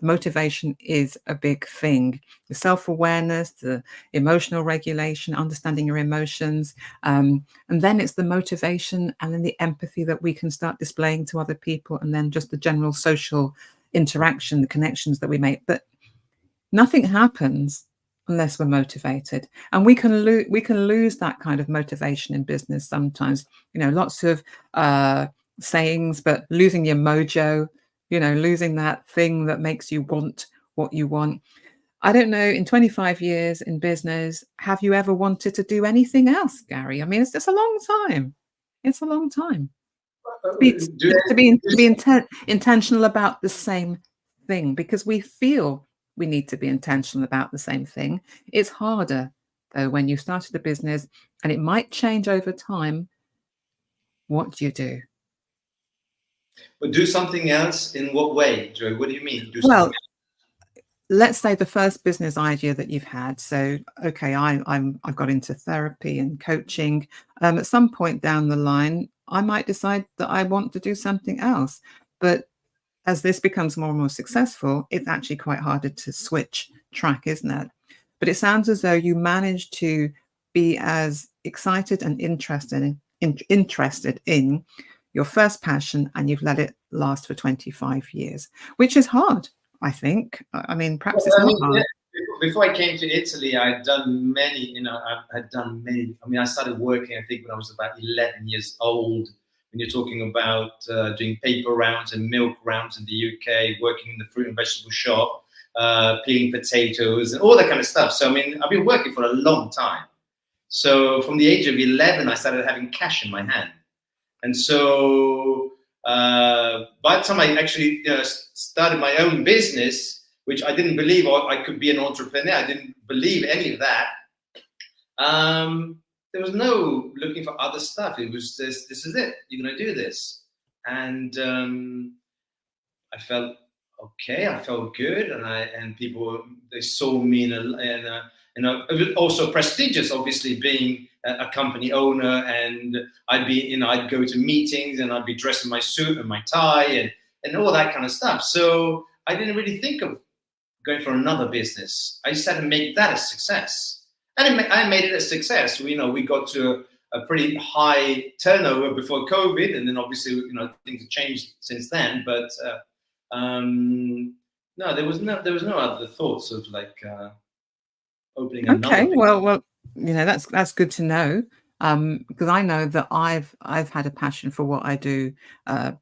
motivation is a big thing. The self-awareness, the emotional regulation, understanding your emotions. And then it's the motivation and then the empathy that we can start displaying to other people. And then just the general social interaction, the connections that we make. But nothing happens unless we're motivated, and we can lose that kind of motivation in business sometimes. Lots of sayings, but losing your mojo, losing that thing that makes you want what you want. I don't know, in 25 years in business, have you ever wanted to do anything else, Gary? I mean, it's just a long time. It's a long time to be intentional about the same thing, because we feel we need to be intentional about the same thing. It's harder, though, when you started a business, and it might change over time. What do you do? But do something else in what way, Joe? What do you mean? Well, let's say the first business idea that you've had. So, okay, I've got into therapy and coaching. At some point down the line, I might decide that I want to do something else. But as this becomes more and more successful, it's actually quite harder to switch track, isn't it? But it sounds as though you managed to be as excited and interested in your first passion, and you've let it last for 25 years, which is hard, I think. I mean, perhaps it's not hard. Before I came to Italy, I'd done many, I mean, I started working, I think, when I was about 11 years old. When you're talking about doing paper rounds and milk rounds in the UK, working in the fruit and vegetable shop, peeling potatoes and all that kind of stuff. So, I mean, I've been working for a long time. So from the age of 11, I started having cash in my hand. And so by the time I actually started my own business, which I didn't believe I could be an entrepreneur. I didn't believe any of that. There was no looking for other stuff. It was this is it. You're going to do this. And I felt okay. I felt good. And people, they saw me it was also prestigious, obviously, being a company owner. And I'd go to meetings and I'd be dressed in my suit and my tie and all that kind of stuff. So I didn't really think of going for another business. I just had to make that a success. And I made it a success. We got to a pretty high turnover before COVID, and then obviously, things have changed since then. But no, there was no other thoughts of like opening another. Okay, well, that's good to know. Because I know that I've had a passion for what I do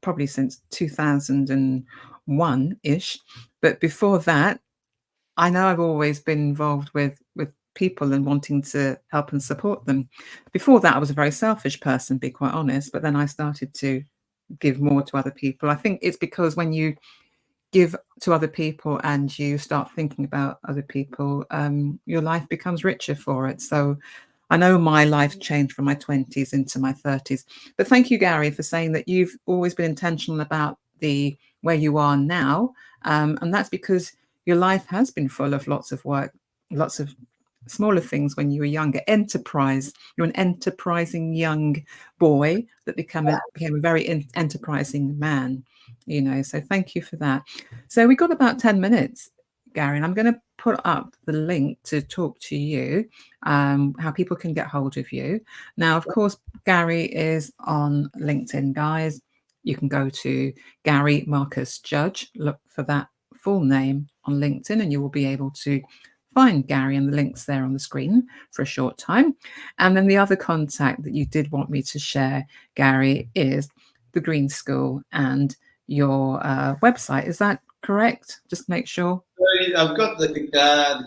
probably since 2001 ish, but before that, I know I've always been involved with people and wanting to help and support them. Before that, I was a very selfish person, to be quite honest, but then I started to give more to other people. I think it's because when you give to other people and you start thinking about other people, your life becomes richer for it. So I know my life changed from my 20s into my 30s. But thank you, Gary, for saying that you've always been intentional about where you are now. And that's because your life has been full of lots of work, lots of smaller things when you were younger. Enterprise. You're an enterprising young boy that became a very enterprising man. So thank you for that. So we got about 10 minutes, Gary, and I'm going to put up the link to talk to you, how people can get hold of you. Now, of course, Gary is on LinkedIn, guys. You can go to Gary Marcus Judge, look for that full name on LinkedIn, and you will be able to find Gary, and the links there on the screen for a short time. And then the other contact that you did want me to share, Gary, is the Green School and your website. Is that correct? Just make sure. I've got the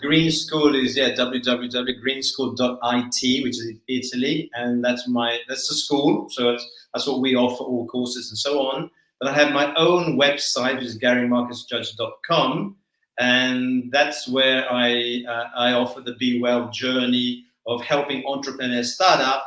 Green School is www.greenschool.it, which is Italy, and that's the school. So that's what we offer, all courses and so on. But I have my own website, which is GaryMarcusJudge.com, and that's where I offer the Be Well journey of helping entrepreneurs start up,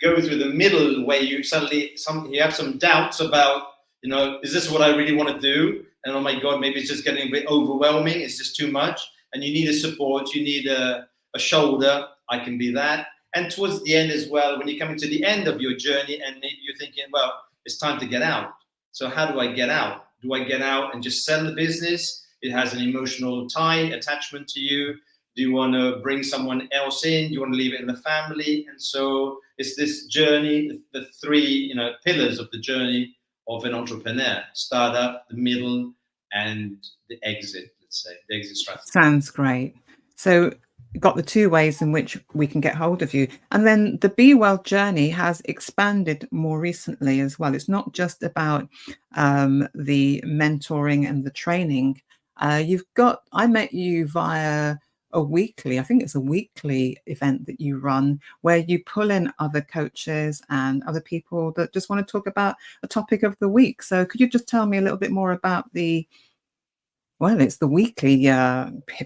go through the middle where you suddenly you have some doubts about, is this what I really want to do? And oh my God, maybe it's just getting a bit overwhelming. It's just too much. And you need a support. You need a shoulder. I can be that. And towards the end as well, when you're coming to the end of your journey and maybe you're thinking, well, it's time to get out. So how do I get out? Do I get out and just sell the business? It has an emotional attachment to you. Do you want to bring someone else in? Do you want to leave it in the family? And so it's this journey, the three pillars of the journey of an entrepreneur: startup, the middle, and the exit. Let's say the exit strategy. Sounds great. So got the two ways in which we can get hold of you, and then the Be Well journey has expanded more recently as well. It's not just about the mentoring and the training. I met you via I think it's a weekly event that you run where you pull in other coaches and other people that just want to talk about a topic of the week. So could you just tell me a little bit more about it's the weekly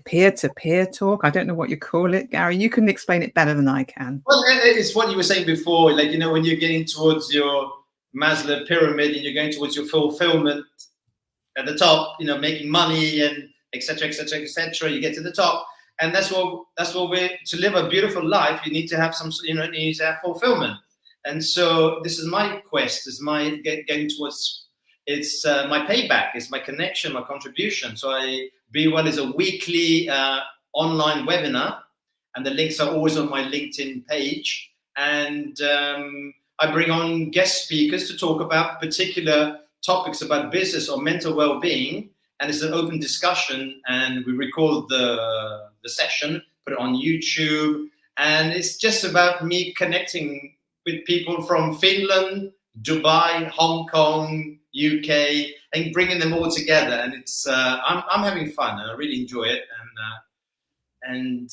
peer-to-peer talk. I don't know what you call it, Gary. You can explain it better than I can. Well, it's what you were saying before, like, when you're getting towards your Maslow pyramid and you're going towards your fulfillment at the top, making money and et cetera, you get to the top. And that's what to live a beautiful life, you need to have some, you need to have fulfillment. And so this is my quest, is my getting towards, it's my payback, it's my connection, my contribution. So Be Well is a weekly online webinar, and the links are always on my LinkedIn page. And I bring on guest speakers to talk about particular topics about business or mental well-being. And it's an open discussion, and we record the session, put it on YouTube, and it's just about me connecting with people from Finland, Dubai, Hong Kong, UK, and bringing them all together. And it's I'm having fun, and I really enjoy it, and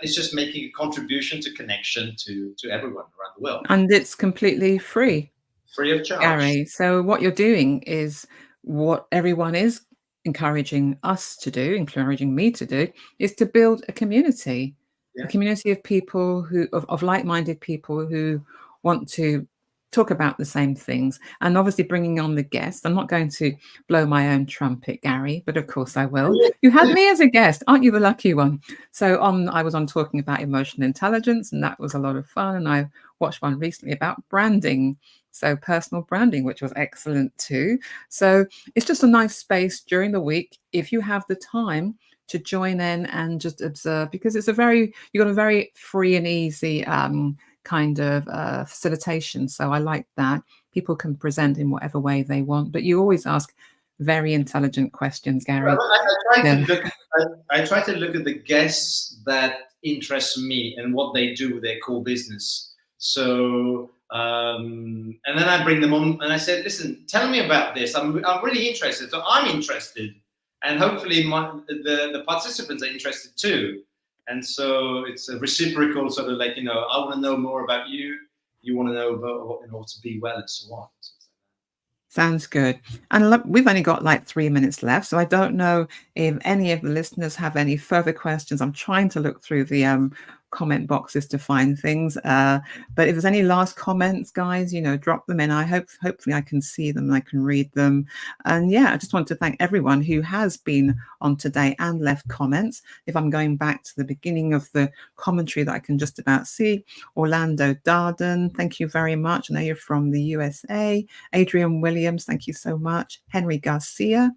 it's just making a contribution to connection to everyone around the world. And it's completely free of charge, Gary. So what you're doing is what everyone is encouraging us to do, encouraging me to do, is to build a community of people of like-minded people who want to talk about the same things, and obviously bringing on the guests. I'm not going to blow my own trumpet, Gary, but of course I will. You had me as a guest, aren't you the lucky one? So I was on talking about emotional intelligence, and that was a lot of fun. And I watched one recently about branding, so personal branding, which was excellent too. So it's just a nice space during the week if you have the time to join in and just observe, because you've got a very free and easy kind of facilitation. So I like that. People can present in whatever way they want, but you always ask very intelligent questions, Gary. I try to look at the guests that interest me and what they do with their core business. So, and then I bring them on and I said, listen, tell me about this. I'm really interested. So I'm interested. And hopefully the participants are interested too. And so it's a reciprocal sort of like, I want to know more about you. You want to know about in order to be well and so on. Sounds good. And look, we've only got like 3 minutes left, so I don't know if any of the listeners have any further questions. I'm trying to look through the comment boxes to find things. But if there's any last comments, guys, drop them in. Hopefully I can see them, I can read them. And yeah, I just want to thank everyone who has been on today and left comments. If I'm going back to the beginning of the commentary that I can just about see, Orlando Darden, thank you very much. I know you're from the USA. Adrian Williams, thank you so much. Henry Garcia,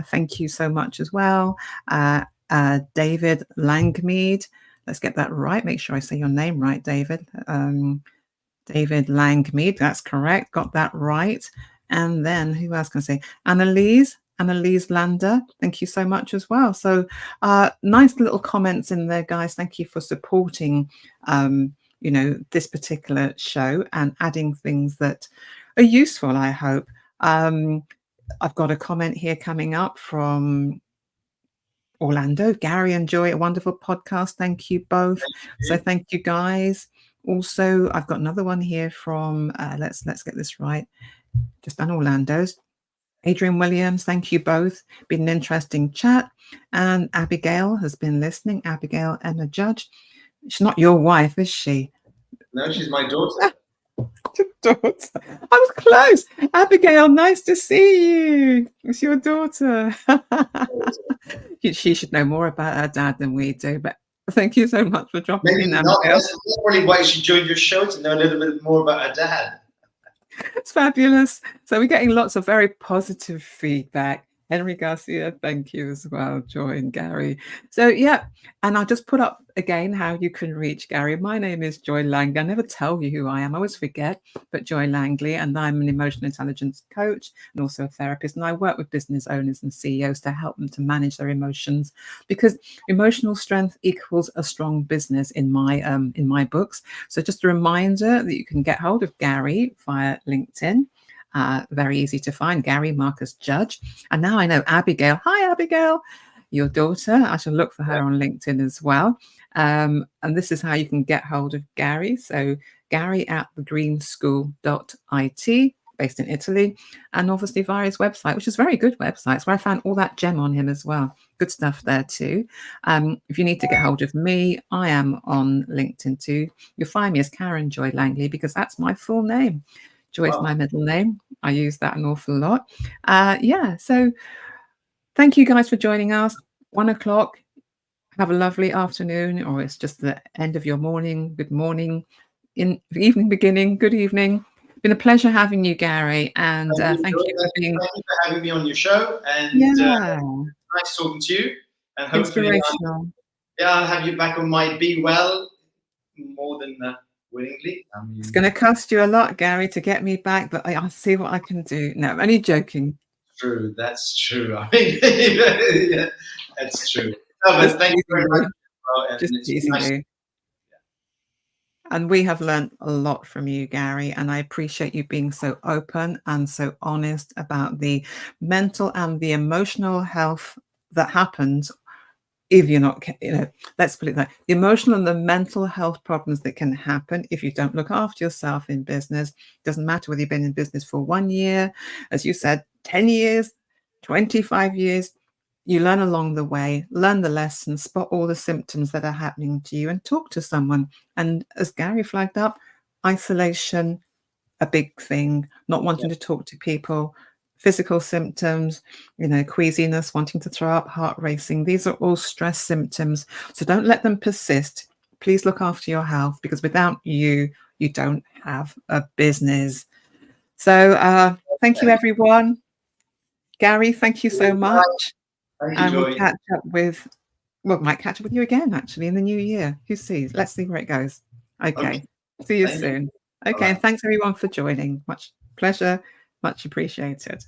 thank you so much as well. David Langmead, let's get that right. Make sure I say your name right, David. David Langmead, that's correct. Got that right. And then who else can I say? Annalise Lander, thank you so much as well. So nice little comments in there, guys. Thank you for supporting this particular show and adding things that are useful, I hope. I've got a comment here coming up from Orlando. Gary and Joy, a wonderful podcast. Thank you both. Thank you. So thank you, guys. Also, I've got another one here from let's get this right. Just done Orlando's. Adrian Williams, thank you both. Been an interesting chat. And Abigail has been listening. Abigail Emma Judge. She's not your wife, is she? No, she's my daughter. Daughter. I was close. Abigail, nice to see you. It's your daughter. She should know more about her dad than we do, but thank you so much for dropping in, Abigail. That's probably why she joined your show, to know a little bit more about her dad. It's fabulous. So we're getting lots of very positive feedback. Henry Garcia, thank you as well, Joy and Gary. So yeah, and I'll just put up again how you can reach Gary. My name is Joy Langley. I never tell you who I am. I always forget, but Joy Langley, and I'm an emotional intelligence coach and also a therapist. And I work with business owners and CEOs to help them to manage their emotions, because emotional strength equals a strong business in my books. So just a reminder that you can get hold of Gary via LinkedIn. Very easy to find, Gary Marcus Judge. And now I know Abigail. Hi, Abigail, your daughter. I shall look for her on LinkedIn as well. And this is how you can get hold of Gary. So Gary at thegreenschool.it, based in Italy, and obviously via his website, which is a very good website. It's where I found all that gem on him as well. Good stuff there too. If you need to get hold of me, I am on LinkedIn too. You'll find me as Karen Joy Langley, because that's my full name. Joy is my middle name. I use that an awful lot. So thank you guys for joining us. 1 o'clock. Have a lovely afternoon, or it's just the end of your morning. Good morning. Evening beginning. Good evening. Been a pleasure having you, Gary. And thank you for having me on your show. And nice talking to you. And hopefully, inspirational. I'll have you back on my Be Well more than willingly. It's going to cost you a lot, Gary, to get me back, but I'll see what I can do. No, I'm only joking. True, that's true. I mean, yeah, that's true. No, but thank you very much. Just teasing you. And we have learned a lot from you, Gary, and I appreciate you being so open and so honest about the mental and the emotional health that happens if you're not, let's put it that, the emotional and the mental health problems that can happen if you don't look after yourself in business. Doesn't matter whether you've been in business for 1 year, as you said, 10 years, 25 years, you learn along the way, learn the lessons, spot all the symptoms that are happening to you, and talk to someone. And as Gary flagged up, isolation, a big thing, not wanting to talk to people, physical symptoms, queasiness, wanting to throw up, heart racing. These are all stress symptoms. So don't let them persist. Please look after your health, because without you, you don't have a business. So thank you, everyone. Gary, thank you so much. And we'll catch up with, might catch up with you again, actually, in the new year. Who sees? Let's see where it goes. Okay. See you soon. Okay. And thanks, everyone, for joining. Much pleasure. Much appreciated.